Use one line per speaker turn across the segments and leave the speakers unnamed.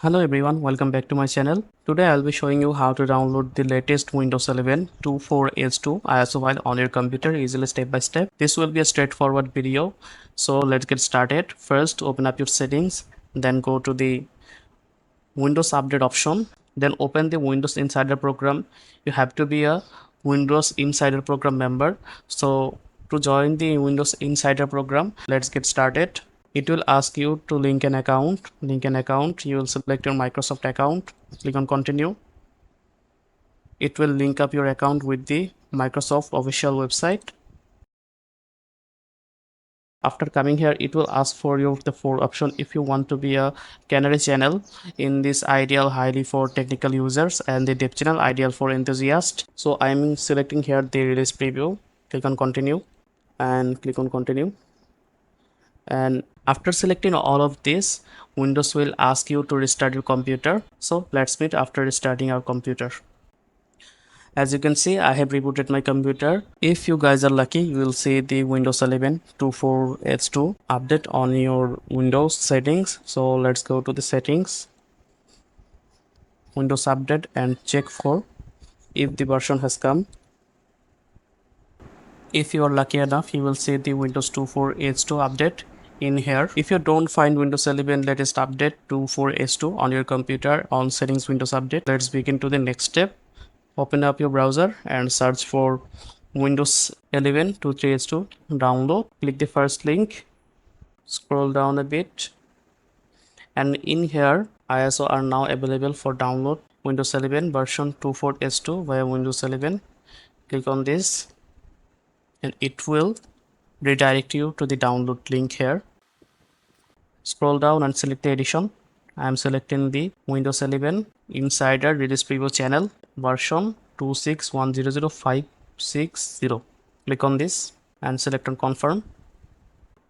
Hello everyone, welcome back to my channel. Today I'll be showing you how to download the latest Windows 11 24H2 ISO file on your computer easily step by step. This will be a straightforward video. So let's get started. First open up your settings, then go to the Windows Update option, then open the Windows Insider program. You have to be a Windows Insider program member. So to join the Windows Insider program, let's get started. It will ask you to link an account. You will select your Microsoft account, click on continue. It will link up your account with the Microsoft official website. After coming here, it will ask for you the four option if you want to be a canary channel in this ideal highly for technical users, and the dev channel ideal for enthusiasts. So I'm selecting here the release preview. Click on continue and click on continue. And after selecting all of this, Windows will ask you to restart your computer. So let's meet after restarting our computer. As you can see, I have rebooted my computer. If you guys are lucky, you will see the Windows 11 24H2 update on your Windows settings. So let's go to the settings, Windows update, and check for if the version has come. If you are lucky enough, you will see the Windows 24H2 update in here. If you don't find Windows 11 latest update 24H2 on your computer on settings Windows update, let's begin to the next step. Open up your browser and search for Windows 11 23H2 download. Click the first link, scroll down a bit, and in here ISO are now available for download. Windows 11 version 24H2 via Windows 11. Click on this and it will redirect you to the download link here. Scroll down and select the edition. I am selecting the Windows 11 Insider Release Preview channel version 261000560. Click on this and select on confirm,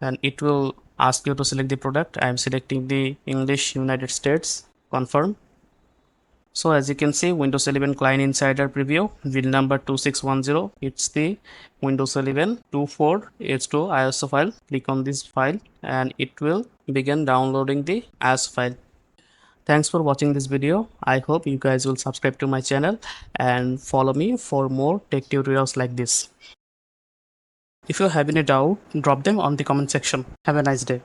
and it will ask you to select the product. I am selecting the English United States. Confirm. So as you can see, Windows 11 Client Insider Preview, build number 2610. It's the Windows 11 24H2 ISO file. Click on this file and it will begin downloading the ISO file. Thanks for watching this video. I hope you guys will subscribe to my channel and follow me for more tech tutorials like this. If you have any doubt, drop them on the comment section. Have a nice day.